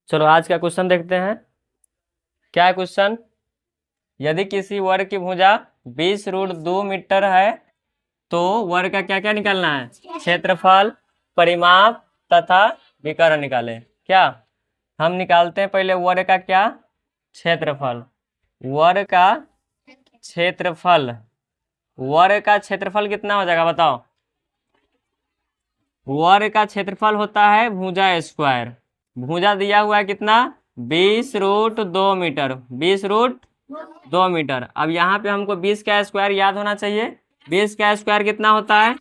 चलो आज का क्वेश्चन देखते हैं। क्या है क्वेश्चन? यदि किसी वर्ग की भुजा 20√2 मीटर है तो वर्ग का क्या क्या निकालना है? क्षेत्रफल, परिमाप तथा विकर्ण निकाले। क्या हम निकालते हैं पहले वर्ग का क्या? क्षेत्रफल। वर्ग का क्षेत्रफल, वर्ग का क्षेत्रफल कितना हो जाएगा बताओ? वर्ग का क्षेत्रफल होता है भुजा स्क्वायर। भुजा दिया हुआ है कितना? 20√2 मीटर। 20√2 मीटर। अब यहाँ पे हमको 20 का स्क्वायर याद होना चाहिए। 20 का स्क्वायर कितना होता है?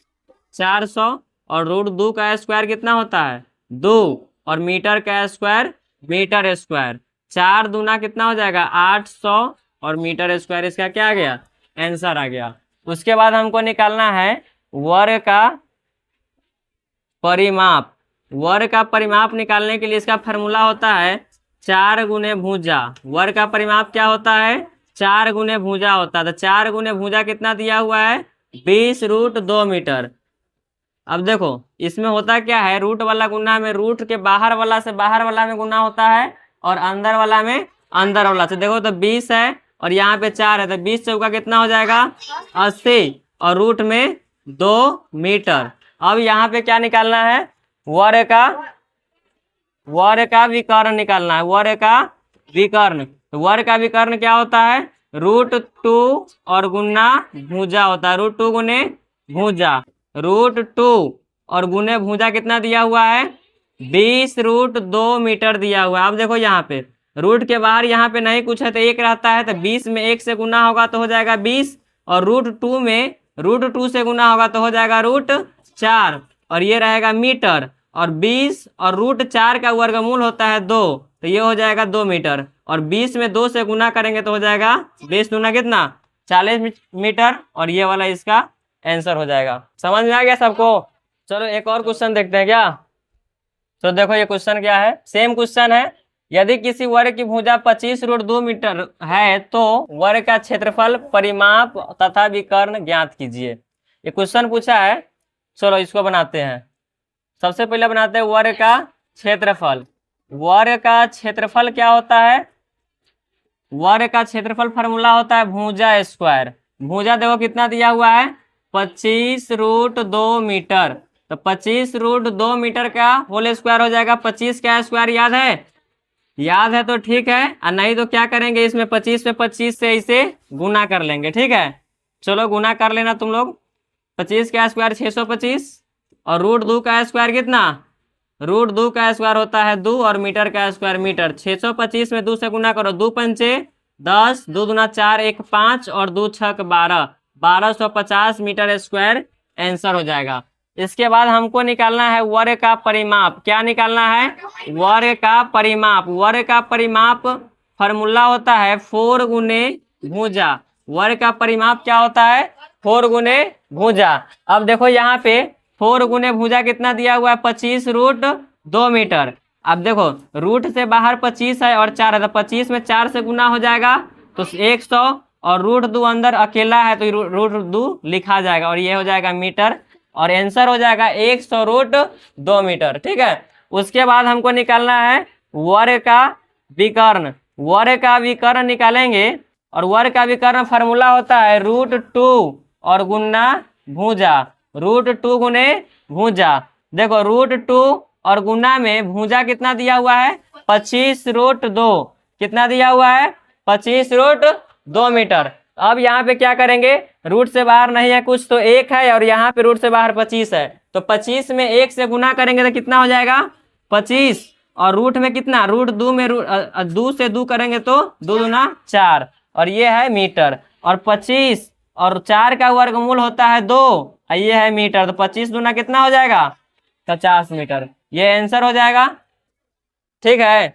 400। और √2 का स्क्वायर कितना होता है? 2। और मीटर का स्क्वायर मीटर स्क्वायर। 4 दूना कितना हो जाएगा? 800। और मीटर स्क्वायर इसका क्या आ गया? आंसर आ गया। उसके बाद हमको निकालना है वर्ग का परिमाप। वर्ग का परिमाप निकालने के लिए इसका फॉर्मूला होता है 4 गुने भुजा। वर्ग का परिमाप क्या होता है? 4 गुने भुजा होता है। तो 4 गुने भुजा कितना दिया हुआ है? 20√2 मीटर। अब देखो इसमें होता क्या है, रूट वाला गुना में रूट के बाहर वाला से बाहर वाला में गुना होता है और अंदर वाला में अंदर वाला से। देखो तो 20 है और यहाँ पे 4 है, तो 20 चौका कितना हो जाएगा? 80। और रूट में 2 मीटर। अब यहाँ पे क्या निकालना है? वर्ग का विकर्ण निकालना है। वर्ग का विकर्ण। तो वर्ग का विकर्ण क्या होता है? √2 और गुना भुजा होता है। √2 गुने भुजा। √2 और गुने भुजा कितना दिया हुआ है? 20√2 मीटर दिया हुआ है। अब देखो यहाँ पे रूट के बाहर यहाँ पे नहीं कुछ है तो 1 रहता है, तो 20 में 1 से गुना होगा तो हो जाएगा 20। और √2 में √2 से गुना होगा तो हो जाएगा √4। और ये रहेगा मीटर। और 20 और √4 का वर्गमूल होता है 2, तो ये हो जाएगा 2 मीटर। और 20 में 2 से गुना करेंगे तो हो जाएगा 20 दूना कितना? 40 मीटर। और ये वाला इसका आंसर हो जाएगा। समझ में आ गया सबको? चलो एक और क्वेश्चन देखते हैं क्या। तो देखो ये क्वेश्चन क्या है, सेम क्वेश्चन है। यदि किसी वर्ग की भुजा 25√2 मीटर है तो वर्ग का क्षेत्रफल, परिमाप तथा विकर्ण ज्ञात कीजिए। ये क्वेश्चन पूछा है। चलो इसको बनाते हैं। सबसे पहले बनाते हैं वर्ग का क्षेत्रफल। वर्ग का क्षेत्रफल क्या होता है? वर्ग का क्षेत्रफल फॉर्मूला होता है भुजा स्क्वायर। भुजा देखो कितना दिया हुआ है? 25√2 मीटर। तो 25√2 मीटर का होल स्क्वायर हो जाएगा। 25 का स्क्वायर याद है? याद है तो ठीक है, और नहीं तो क्या करेंगे, इसमें 25 पे 25 से इसे गुना कर लेंगे। ठीक है, चलो गुना कर लेना तुम लोग। 25 का स्क्वायर 625। और √2 का स्क्वायर कितना? √2 का स्क्वायर होता है 2 और मीटर का स्क्वायर मीटर। 625 में 2 से गुना करो, 2 पंचे 10, 2 दूना 4, 1 5 और 2 छक 12, 1250 मीटर स्क्वायर आंसर हो जाएगा। इसके बाद हमको निकालना है वर्ग का परिमाप। क्या निकालना है? वर्ग का परिमाप। वर्ग का परिमाप फॉर्मूला होता है 4 गुने भुजा। वर्ग का परिमाप क्या होता है? 4 गुने भुजा। अब देखो यहाँ पे 4 गुने भुजा कितना दिया हुआ है? 25√2 मीटर। अब देखो रूट से बाहर 25 है और 4 है, तो 25 में 4 से गुना हो जाएगा तो 100। और √2 अंदर अकेला है तो √2 लिखा जाएगा और ये हो जाएगा मीटर। और आंसर हो जाएगा 100√2 मीटर। ठीक है, उसके बाद हमको निकालना है वर्ग का विकर्ण। वर्ग का विकर्ण निकालेंगे और वर्ग का विकर्ण फॉर्मूला होता है √2 और गुना भुजा। √2 गुने भुजा। देखो √2 और गुना में भुजा कितना दिया हुआ है? 25√2। कितना दिया हुआ है? 25√2 मीटर। अब यहाँ पे क्या करेंगे, रूट से बाहर नहीं है कुछ तो 1 है और यहाँ पे रूट से बाहर 25 है, तो 25 में 1 से गुना करेंगे तो कितना हो जाएगा? 25। और रूट में कितना? √2 में 2 से 2 करेंगे तो 2 दूना 4 और ये है मीटर। और 25 और 4 का वर्गमूल होता है 2 और ये है मीटर, तो 25 दूना कितना हो जाएगा? 50 मीटर। ये आंसर हो जाएगा। ठीक है।